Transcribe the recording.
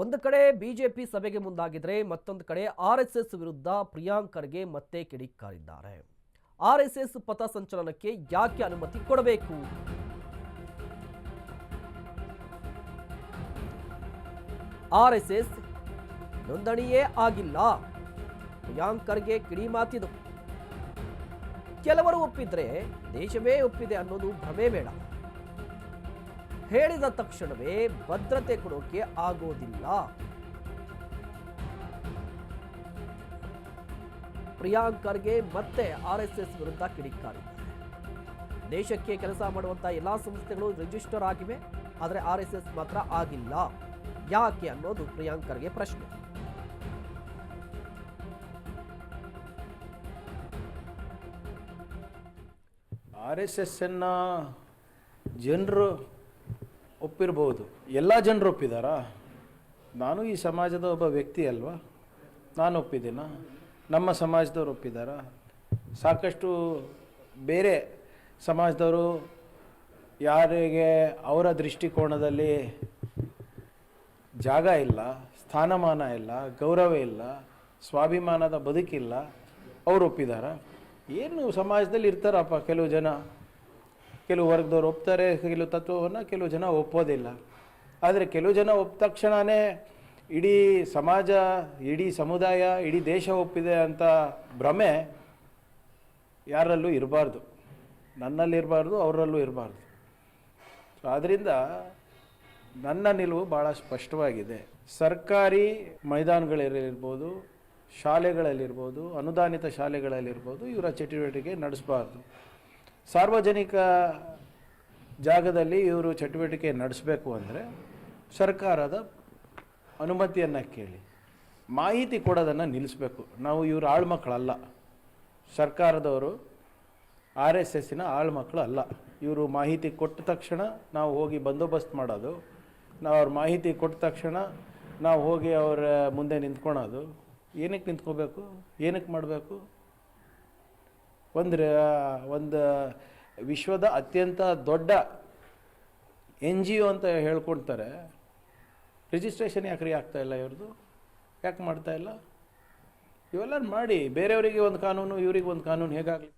ಒಂದು ಕಡೆ ಬಿಜೆಪಿ ಸಭೆಗೆ ಮುಂದಾಗಿದ್ರೆ ಮತ್ತೊಂದು ಕಡೆ ಆರ್ಎಸ್ಎಸ್ ವಿರುದ್ಧ ಪ್ರಿಯಾಂಕ್ ಖರ್ಗೆ ಮತ್ತೆ ಕಿಡಿಕಾರಿದ್ದಾರೆ. ಆರ್ಎಸ್ಎಸ್ ಪಥ ಸಂಚಲನಕ್ಕೆ ಯಾಕೆ ಅನುಮತಿ ಕೊಡಬೇಕು? ಆರ್ಎಸ್ಎಸ್ ನೋಂದಣಿಯೇ ಆಗಿಲ್ಲ. ಪ್ರಿಯಾಂಕ್ ಖರ್ಗೆ ಕಿಡಿ ಮಾತಿದು. ಕೆಲವರು ಒಪ್ಪಿದ್ರೆ ದೇಶವೇ ಒಪ್ಪಿದೆ ಅನ್ನೋದು ಭ್ರಮೆ ಬೇಡ. ಹೇಳಿದ ತಕ್ಷಣವೇ ಭದ್ರತೆ ಕೊಡೋಕೆ ಆಗೋದಿಲ್ಲ. ಪ್ರಿಯಾಂಕ್ ಖರ್ಗೆ ಮತ್ತೆ ಆರ್ಎಸ್ಎಸ್ ವಿರುದ್ಧ ಕಿಡಿಕಾರಿದ್ದಾರೆ. ದೇಶಕ್ಕೆ ಕೆಲಸ ಮಾಡುವಂತಹ ಎಲ್ಲಾ ಸಂಸ್ಥೆಗಳು ರಿಜಿಸ್ಟರ್ ಆಗಿವೆ, ಆದರೆ ಆರ್ಎಸ್ಎಸ್ ಮಾತ್ರ ಆಗಿಲ್ಲ. ಯಾಕೆ ಅನ್ನೋದು ಪ್ರಿಯಾಂಕ್ ಖರ್ಗೆ ಪ್ರಶ್ನೆ. RSSನ ಜನರು ಒಪ್ಪಿರ್ಬೋದು, ಎಲ್ಲ ಜನರು ಒಪ್ಪಿದಾರಾ? ನಾನು ಈ ಸಮಾಜದ ಒಬ್ಬ ವ್ಯಕ್ತಿ ಅಲ್ವಾ, ನಾನು ಒಪ್ಪಿದ್ದೀನ? ನಮ್ಮ ಸಮಾಜದವ್ರು ಒಪ್ಪಿದಾರಾ? ಸಾಕಷ್ಟು ಬೇರೆ ಸಮಾಜದವರು ಯಾರಿಗೆ ಅವರ ದೃಷ್ಟಿಕೋನದಲ್ಲಿ ಜಾಗ ಇಲ್ಲ, ಸ್ಥಾನಮಾನ ಇಲ್ಲ, ಗೌರವ ಇಲ್ಲ, ಸ್ವಾಭಿಮಾನದ ಬದುಕಿಲ್ಲ, ಅವರು ಒಪ್ಪಿದಾರಾ? ಏನು ಸಮಾಜದಲ್ಲಿ ಇರ್ತಾರಪ್ಪ ಕೆಲವು ಜನ, ಕೆಲವು ವರ್ಗದವ್ರು ಒಪ್ತಾರೆ ಕೆಲವು ತತ್ವವನ್ನು, ಕೆಲವು ಜನ ಒಪ್ಪೋದಿಲ್ಲ. ಆದರೆ ಕೆಲವು ಜನ ಒಪ್ಪ ತಕ್ಷಣವೇ ಇಡೀ ಸಮಾಜ, ಇಡೀ ಸಮುದಾಯ, ಇಡೀ ದೇಶ ಒಪ್ಪಿದೆ ಅಂತ ಭ್ರಮೆ ಯಾರಲ್ಲೂ ಇರಬಾರ್ದು, ನನ್ನಲ್ಲಿರಬಾರ್ದು, ಅವರಲ್ಲೂ ಇರಬಾರ್ದು. ಸೊ ಆದ್ದರಿಂದ ನನ್ನ ನಿಲುವು ಭಾಳ ಸ್ಪಷ್ಟವಾಗಿದೆ. ಸರ್ಕಾರಿ ಮೈದಾನಗಳಲ್ಲಿರ್ಬೋದು, ಶಾಲೆಗಳಲ್ಲಿರ್ಬೋದು, ಅನುದಾನಿತ ಶಾಲೆಗಳಲ್ಲಿರ್ಬೋದು, ಇವರ ಚಟುವಟಿಕೆ ನಡೆಸಬಾರ್ದು. ಸಾರ್ವಜನಿಕ ಜಾಗದಲ್ಲಿ ಇವರು ಚಟುವಟಿಕೆ ನಡೆಸಬೇಕು ಅಂದರೆ ಸರ್ಕಾರದ ಅನುಮತಿಯನ್ನು ಕೇಳಿ ಮಾಹಿತಿ ಕೊಡೋದನ್ನು ನಿಲ್ಲಿಸಬೇಕು. ನಾವು ಇವರು ಆಳ್ಮಕ್ಕಳಲ್ಲ, ಸರ್ಕಾರದವರು RSSನ ಆಳ್ಮಕ್ಕಳು ಅಲ್ಲ. ಇವರು ಮಾಹಿತಿ ಕೊಟ್ಟ ತಕ್ಷಣ ನಾವು ಹೋಗಿ ಬಂದೋಬಸ್ತ್ ಮಾಡೋದು, ನಾವು ಅವ್ರ ಮಾಹಿತಿ ಕೊಟ್ಟ ತಕ್ಷಣ ನಾವು ಹೋಗಿ ಅವರ ಮುಂದೆ ನಿಂತ್ಕೊಳೋದು. ಏನಕ್ಕೆ ನಿಂತ್ಕೋಬೇಕು? ಏನಕ್ಕೆ ಮಾಡಬೇಕು? ಒಂದು ವಿಶ್ವದ ಅತ್ಯಂತ ದೊಡ್ಡ NGO ಅಂತ ಹೇಳ್ಕೊಳ್ತಾರೆ, ರಿಜಿಸ್ಟ್ರೇಷನ್ ಯಾಕ್ರಿ ಆಗ್ತಾಯಿಲ್ಲ ಇವ್ರದ್ದು? ಯಾಕೆ ಮಾಡ್ತಾಯಿಲ್ಲ? ಇವೆಲ್ಲ ಮಾಡಿ ಬೇರೆಯವರಿಗೆ ಒಂದು ಕಾನೂನು, ಇವರಿಗೆ ಒಂದು ಕಾನೂನು ಹೇಗಾಗಲಿ.